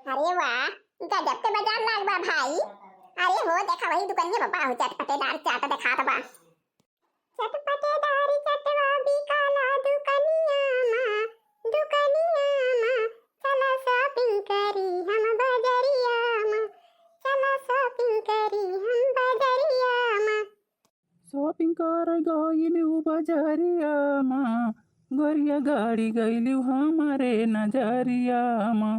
अरे वाह, गजब के बाजार लाग बा भाई। अरे हो देखा वही दुकानिया बाबा हो चटपटेदार चाट दिखात बा। चटपटेदारी चटवा बिकाला दुकानिया मां चला शॉपिंग करी हम बाजारिया मां, चला शॉपिंग करी हम बाजारिया मां। शॉपिंग कर गइलू बजरिया माँ, गोरिया गाड़ी गइलू हमारे नजरिया माँ।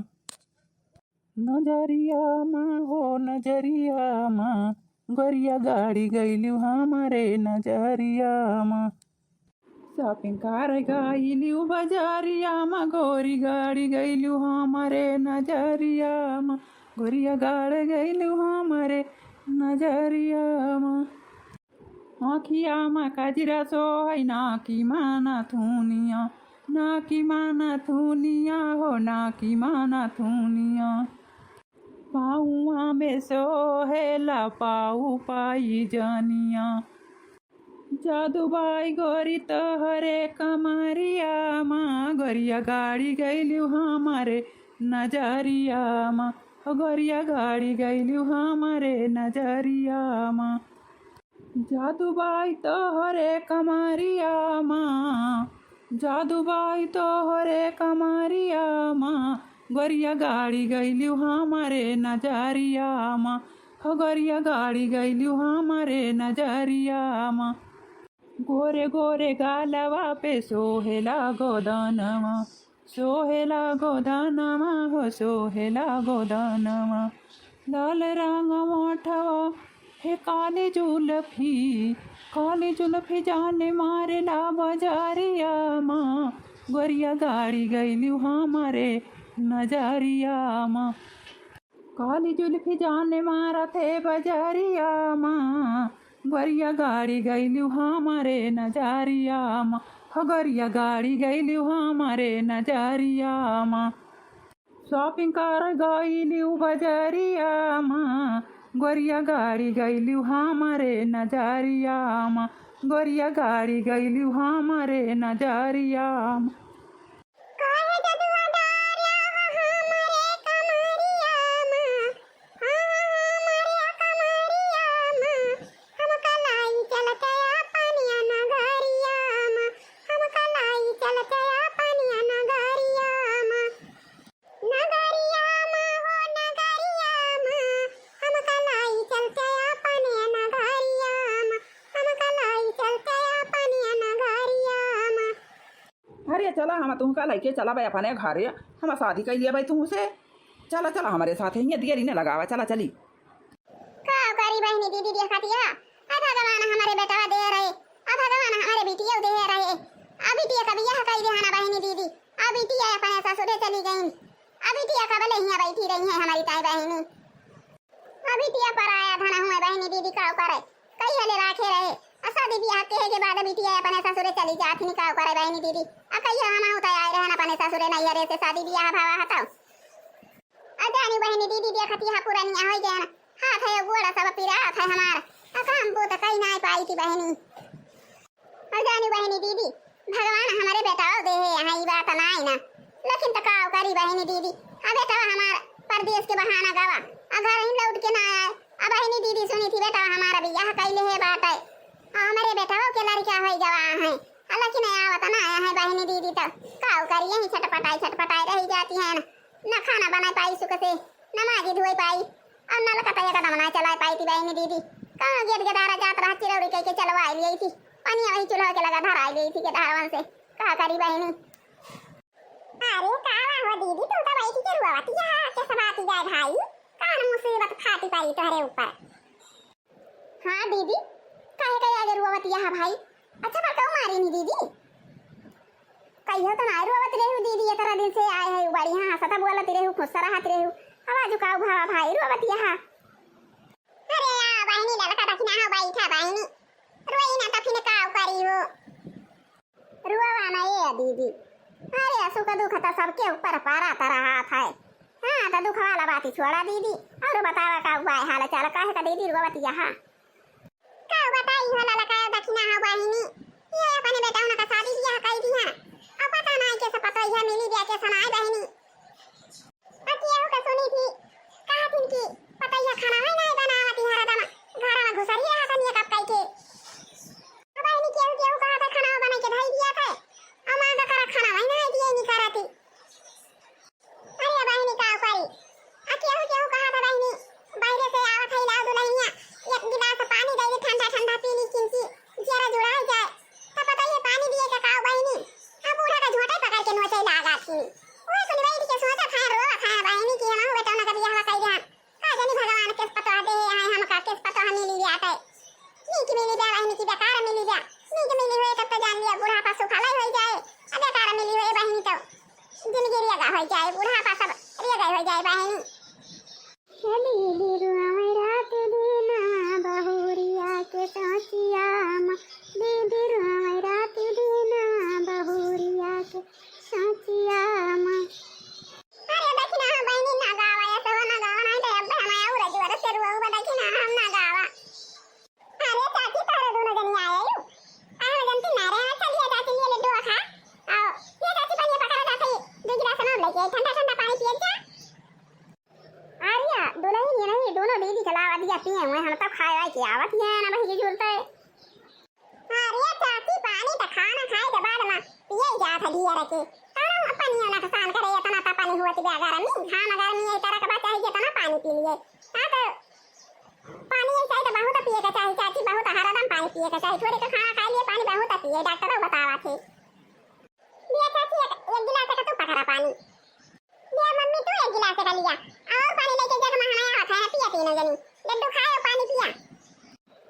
नजरिया माँ हो नजरिया माँ, गोरिया गाड़ी गइलू हमारे नजरिया माँ। शॉपिंग कर गइलू बजरिया माँ, गोरी गाड़ी गइलू हमारे नजरिया माँ, गोरिया गाड़ी गइलू हमारे नजरिया माँ। आँखिया माँ कजरा सोहै नाकी माना थुनिया हो नाकी माना थुनिया। पाऊआ में सोहेला पाऊ पाई जानिया, जादूबाई गोरी तोहरे कमरिया माँ, गोरिया गाड़ी गइलू हमारे नजरिया माँ, गोरिया गाड़ी गइलू हमारे नजरिया माँ। जादूबाई तोहरे कमरिया माँ, जादूबाई तोहरे कमरिया माँ, गोरिया गाड़ी गइलू हमारे नजरिया माँ, गोरिया गाड़ी गइलू हमारे नजरिया माँ। गोरे गोरे गालवा पे सोहेला गोदानमा हो सोहेला गोदानमा। लाल रंग मोठवा हे काली जुल्फी जाने मारे ला बजारिया माँ, गोरिया गाड़ी गइलू हमारे नजरिया माँ। काली जुल्फी जाने मारा थे बजारिया माँ, गोरिया गाड़ी गइलू हमारे नजरिया माँ, गोरिया गाड़ी गइलू हमारे नजरिया माँ। शॉपिंग कर गइलू बजरिया माँ, गोरिया गाड़ी गइलू हमारे नजरिया माँ, गोरिया गाड़ी गइलू हमारे नजरिया माँ। अरे चला हम तुमका लैके चला भाई अपने घरे, हम शादी कर लिया भाई तुमसे। चला चला हमारे साथ है, देरी न लगावा, चला चली। का करी बहनी दीदी दिया खातिया आधा जमाना हमारे बेटा दे रहे, आधा जमाना हमारे बेटिया दे रहे। अभी टिया का बियाह कर दे हना बहनी दीदी, अभी टिया अपने ससुरे चली गई, अभी टिया का भले हिया बैठी रही है हमारी ताई बहनी। अभी टिया पर आया धना हुए बहनी दीदी का करे कई हले राखे रहे। शादी बियाह के बाद बिटिया अपने ससुरे चली जाती नि का करे बहनी दीदी। कई हना होता आए रहना अपने ससुरे नहीं रे से शादी बियाह भावा हटाओ। अजानी बहनी दीदी दिया खतिया पुरानिया हो गया ना, हाथ है गोड़ा सब पिरा है हमारा, काम को तो कहीं नहीं पाई थी बहनी। अजानी बहनी दीदी भगवान हमारे बेटा दे है यहाँ ये बात नहीं ना, लेकिन तो काव करी बहनी दीदी। अब बेटा हमारा परदेश के बहाना गवा घर ही लौट के ना आए। अब बहनी दीदी सुनी थी बेटा हमारा बियाह कैले है बात है, हमारे बेटा के लड़का हो गवा है, लेकिन आवत ना आया है बहनी दीदी। तो काव करी यही छटपटाई रही जाती है ना, न खाना बना पाई सुख से, न माजी धोई पाई, और न लकता कदम ना चला पाई थी बहनी दीदी। कहाँ गेट गदारा जात रहा चिरौरी कह के चलवा ली थी, पानी वही चूल्हा के लगा धरा ली थी के धावन से। कहा करी बहनी। अरे कावा हो दीदी तू तो बैठी के रुआती है के सबाती जाए भाई, कान मुसीबत खाती पाई तोहरे ऊपर। हाँ दीदी काहे कहे आगे रुआती है भाई, अच्छा पर क्यों मारी नी दीदी? कहियो तो ना रुआवत रेहू दीदी, ये तरह दिन से आए है बढ़िया हंसता बोलत रेहू खुश रहत रेहू, आवाज उकाऊ भावा भाई रुआवत है। अरे आ बहनी ललका दखना हो बैठा बहनी, रोई ना तो फिर काऊ करी हो, रुआवा ना ये दीदी। अरे सुख दुख तो सबके ऊपर पारा तरह है। हाँ तो दुख वाला बात ही छोड़ा दीदी, और बतावा का हुआ हाल चाल काहे का दीदी रुआवत यहाँ का बताई होला लगा दखना हो बहनी। ये अपने बेटा का शादी बियाह कर दी है, अब पता नहीं कैसे पता है मिली बिया के सुनाई बहनी। अतिया का सुनी थी जाए बहनी। दीदी रुआवे रात दिन बहुरिया के सोचिया माँ, दीदी रुआवे रात दिन बहुरिया के सोचिया माँ। अरे देखी ना बहनी ना गावा या सब ना गावा नहीं तो अब हमारा उरा जुआर से रुआ हुआ देखी ना हम ना गावा। अरे चाची तारे दोनों जनी आए यू आए जनती ना रे चलिए चाची लिए लड्डू खा आओ ये चाची पानी पकड़ा जाते दो गिलास में लेके ठंडा ठंडा पानी पिए जा। आर्या दुल्हन ये नहीं दोनों दीदी चलावा दिया पिए हुए हम तब खाए वाई की आवत है ना भाई की जरूरत है। अरे चाची पानी तो खाना खाए के बाद में पिए जा था दिया रखे तारा पानी ना नुकसान करे इतना ता पानी हुआ तिबे अगर में खाना अगर में ये तरह का बात चाहिए तना पानी पी लिए हां तो पानी ऐसा तो बहुत पिए का चाहिए चाची बहुत हरदम पानी पिए का चाहिए थोड़े का खाना खा लिए पानी बहुत पिए डॉक्टर बतावा थे। दिया चाची एक गिलास का तू पकड़ा पानी दिया मम्मी तू एक गिलास का लिया और पानी लेके जा हम हमारा होता है पिया तीनों जनी लड्डू खाए और पानी पिया।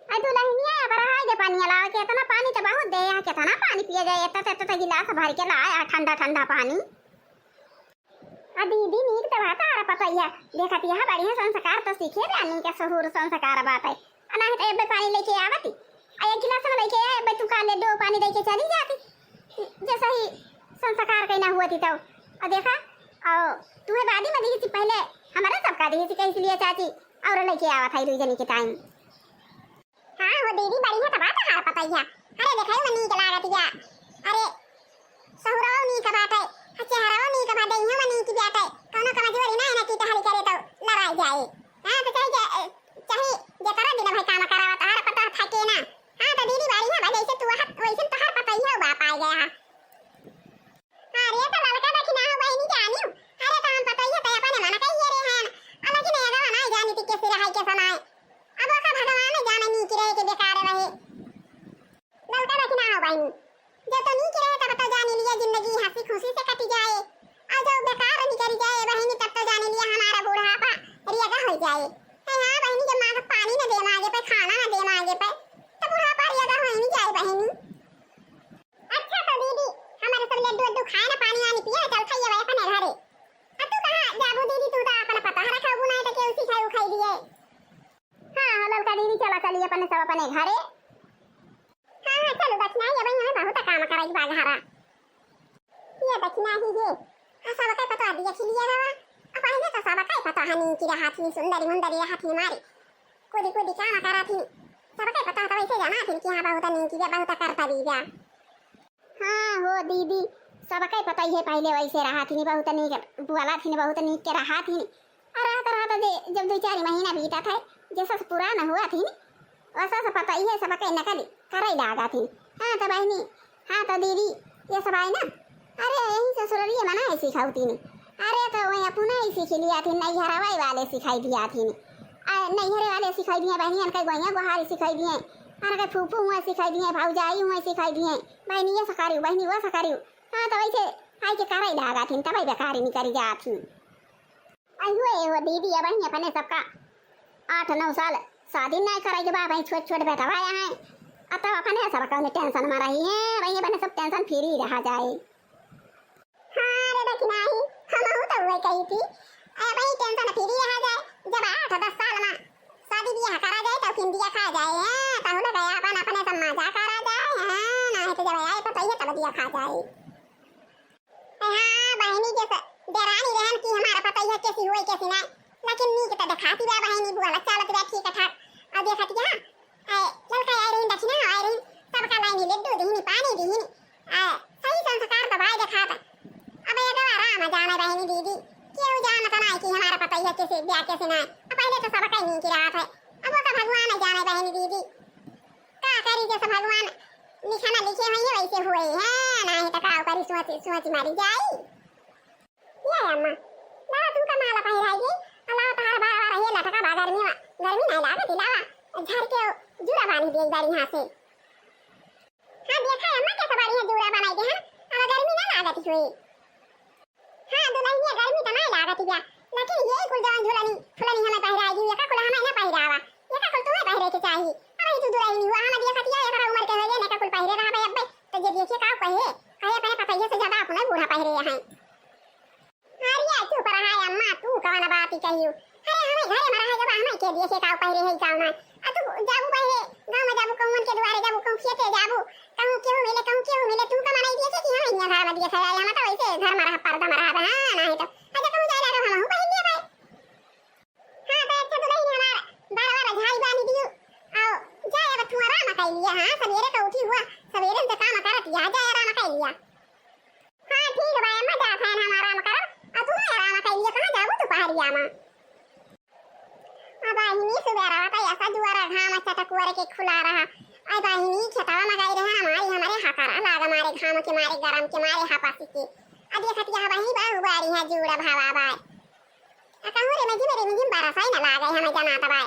आई तो नहीं आया पर हाय के पानी ला के इतना पानी तो बहुत दे यहाँ कितना पानी पिया जाए इतना गिलास भर के लाया ठंडा ठंडा पानी। दीदी नीक तो बात आ पता है देखत यह बढ़िया संस्कार तो सीखे रानी के सहूर संस्कार बात है अना है बे पानी लेके आवती आ एक गिलास में लेके आए बे तू का ले दो पानी लेके चली जाती जैसा ही संस्कार कहना हुआ थी तो और देखा और तुम्हें बादी में दी थी पहले हमारा सबका दी थी इसलिए चाची और लेके आवा था जनी के टाइम। हां वो दीदी बढ़िया तो बात है पता है अरे देखा ही नीक लागत या अरे सहूराव नी का बात है चेहराव नी का बात है यहाँ नी की बात है कोनो का मजबूरी ना है ना की तहरी करे तो लड़ाई जाए। हां तो चाहे जे करा दिन भाई काम करावा तार पता था के ना। हां तो दीदी बढ़िया भाई जैसे तू हाथ वैसे तो हर पता ही है बाप आ गया। अरे तो लड़का देखी ना बहनी जानी अरे तो हम पता ही है तो अपने मन कहिए रे हैं अलग नहीं आगा ना जानी थी कैसे रहाई के समय अब का भगवान जाने नी की रहे के बेकार रहे लड़का देखी ना बहनी जो तो नी की रहे तब तो जाने लिए जिंदगी हंसी खुशी से कटी जाए और जो बेकार निकल जाए बहनी तब तो जाने लिए हमारा बुढ़ापा रियागा हो जाए है। हां बहनी जब मां पानी न दे मांगे पे खाना न दे मांगे पे तो बुढ़ापा रियागा हो नहीं जाए बहनी। अच्छा तो दीदी हमारे सब लड्डू लड्डू खाए ना पानी वानी पिए चल खाइए भाई अपने घरे अब तू कहां जाबू दीदी तू तो अपना पता रखा बुनाए तो के उसी खाई खाई दिए। हां ललका दीदी चला चलिए अपने सब अपने घरे। हां चलो दक्षिणा ये भाई हमें बहुत काम कराई बाघारा ये दक्षिणा ही है सब का पता दिया खिलिया रहा अब पहले तो सब का पता हनी की रहा थी सुंदरी मुंदरी रहा थी हमारी कोदी कोदी काम करा थी सब का पता था वैसे जाना थी कि हां बहुत नी की बहुत करता भी जा। हां हो दीदी सब का पता ही है पहले वैसे रहा थी बहुत नी बुआला थी बहुत नी के रहा थी और रहा जब 2-4 महीना बीता था जैसा पुराना हुआ थी वैसा सब पता ही है सब का नकल करे लगा थी। हां तो बहनी हां तो दीदी ये सब आई ना अरे यही ससुररिए मना है सिखाउती ने अरे तो वही अपना ही सीख लिया थी नहीं हरावाई वाले सिखाई दिया थी नहीं हरे वाले सिखाई दिए बहनियन कई गोइया गोहारी सिखाई दिए अरे कई फूफू हुआ सिखाई दिए भौजाई हुआ सिखाई दिए बहनी ये सकारी बहनी वो सकारी। हां तो वैसे आई के कराई लगा थी तब बेकारी नहीं करी जा थी आई हुए वो दीदी अब बहनी अपने सबका 8-9 साल शादी नहीं कराई के बाद छोट छोट बेटा भाई हैं अब अपने सब का टेंशन में रही है भाई बने सब टेंशन फ्री रहा जाए। हां रे दक्षिणा ही हम तो वही कही थी अरे भाई टेंशन फ्री रहा जाए जब 8-10 साल में शादी ब्याह करा जाए तो फिर दिया खा जाए हैं तो हो गया अपन अपने सब मजा करा जाए हैं ना है तो जब आए पता ही तब दिया खा जाए। हां बहनी जैसे देरानी रहन की हमारा पता ही है कैसी हुई कैसी नहीं लेकिन नी के तो दिखाती बा बहनी बुआ चलत बा ठीक ठाक और देखत जा लड़का आई रही दक्षिणा आई रही सबका लाइन लड्डू दीनी पानी दीनी सही संस्कार तो भाई दिखाता अब ये गवा राम जाने बहनी दीदी क्यों जानता नहीं कि हमारा पता ही है कैसे ब्याह कैसे नहीं पहले तो सब कहीं नहीं की रात है अब वो का भगवान जाने बहनी दीदी का करी जैसे भगवान लिखना लिखे हुए वैसे हुए हैं नहीं तो का करी सोच मारी जाई ये अम्मा ला तू का माला पहिराई अल्लाह ताला बार ये लटका बा गर्मी नहीं लागत लावा झर के जुड़ा बानी दे बारी यहां से। हां देखा अम्मा कैसे बढ़िया जुड़ा बनाई दे हैं अब गर्मी ना लागत हुई। हां दुल्हनिया गर्मी तो नहीं लागत या लेकिन ये कुल जवान झूलनी फुलनी हमें पहिराई ये का कुल हमें ना पहिरावा ये का कुल तुम्हें पहिरे के चाहिए अरे तू दुल्हनी हुआ हम दिया खतिया ये उम्र के हो ये का कुल पहिरे रहा भाई अब तो ये देखिए का कहे कहे अपने पता ये से ज्यादा अपने बूढ़ा पहिरे हैं अरे चुप रहा है अम्मा, तू कौन बात ही कहियो। अरे हमें घरे में रहे जब हमें के दिए से काऊ पहरे है जाऊ ना। आ तू जाबू पहले गांव में जाबू कौन के द्वारे जाबू कौन खेते जाबू कहूं केहू मिले तू का मनाई दिए से कि हम इन्या घर में दिए से हम तो वैसे घर में रह पर्दा में रह हां नहीं तो अच्छा कहूं जाए ला हम पहले दिए भाई। हां तो अच्छा तो नहीं हमारा बार-बार झाई बानी दियो आओ जाए अब तू आराम कर लिया। हां सवेरे का उठी हुआ सवेरे से काम करत या जाए आराम कर लिया। हां ठीक है भाई अम्मा जा फैन हम आराम कर अब तू आराम कर लिया कहां जाबू तू पहाड़िया में। अब आहिनी सुबह रहा था ऐसा जुआरा घाम अच्छा टकुआरे के खुला रहा। अब आहिनी खेतावा में गई रहे हमारे हकारा लागा मारे घाम के मारे गरम के मारे हापासी के अब देखत यहां वही बाहु बारी है जुड़ा भावा बाय कहूं रे मेरे में बारा साई ना लागे हमें जना तबाय।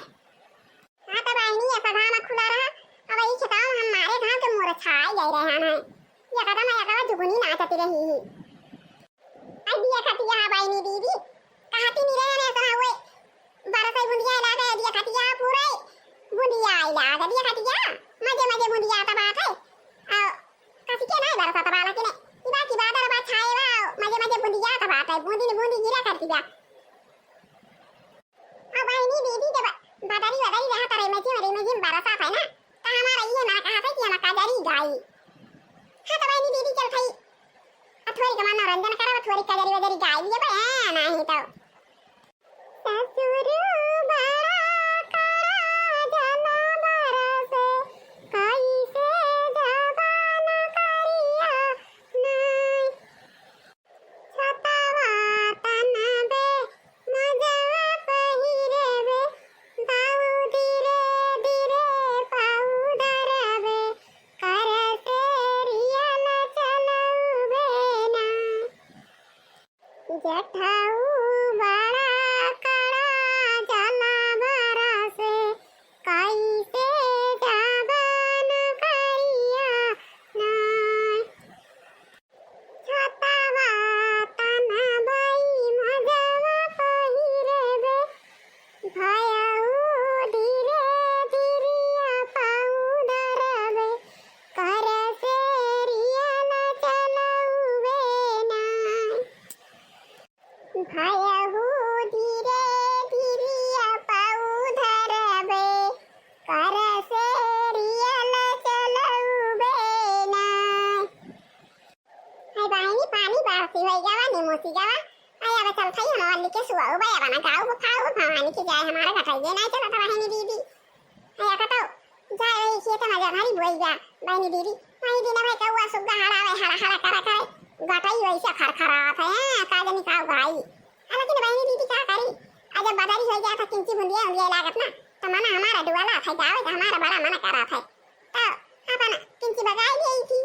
हां तब आहिनी ऐसा घाम खुला रहा अब ये खेतावा हम मारे घाम के मोर छाई गई रहे हैं ये कदम या कदम जुगनी नाचती रही ही। अब देखत यहां बाईनी दीदी कहती नहीं रहे ने ऐसा हुए बारह बुंदिया लागा दिया खतिया पूरे बुंदिया लागा दिया खतिया मजे बुंदिया का बात है कसी के नहीं बरसा तबा लेकिन इबा की बात रबा छाएवा मजे बुंदिया का बात है बूंदी गिरा कर दिया। अब आईनी दीदी जब बदरी रहा तारे में बरसा है ना तो हमारा ये ना कहा था कि हम काजरी गाई। हां तब आईनी दीदी चल थई थोड़ी का मनोरंजन करा थोड़ी काजरी वजरी गाई ये भाई नहीं तो ससुर बड़ा करा जना बरसे कैसे जबान करिया नहीं छतवा तनबे मजवा पहिरेबे बाऊ धीरे धीरे पाउडरबे करसे रियल चलौबे ना जठाऊ बड़ा मोती जावा आया बचल थई हम वाली के सुआ उबा बना गाऊ खाऊ भवानी के जाए हमारा घटाइए नहीं चला तो बहनी दीदी आया कतो जाए वही खेत में जा भारी बोई जा बहनी दीदी वही दिन भाई कौआ सुग्गा हरा करा घटाई वैसे खरखरात है काजनी काऊ गाई लेकिन बहनी दीदी क्या करी आज बदरी हो गया था किंची बुंदिया उंदिया लागत ना तो मना हमारा दुआला था जावे तो हमारा बड़ा मना करा था तो अपन किंची बगाई गई थी।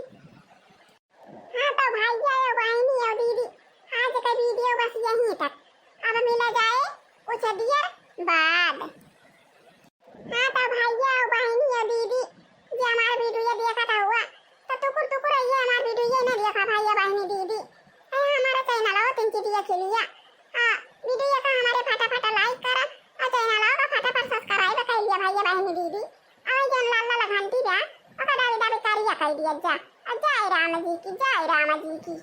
हां तो भाई जाए बहनी और दीदी आज का वीडियो बस यहीं तक अब मिला जाए कुछ देर बाद। हाँ तो भैया और बहनी और दीदी जो हमारा वीडियो देखा था हुआ तो टुकुर ये हमारा वीडियो ना देखा भैया बहनी दीदी हमारा चैनल हो तीन चीज़ के लिए वीडियो का हमारे फटाफट लाइक करा और चैनल का फटाफट सब्सक्राइब कर लिया भैया बहनी दीदी और जो लाल घंटी दिया और दाबी करिया कर दिया जा जय राम जी की।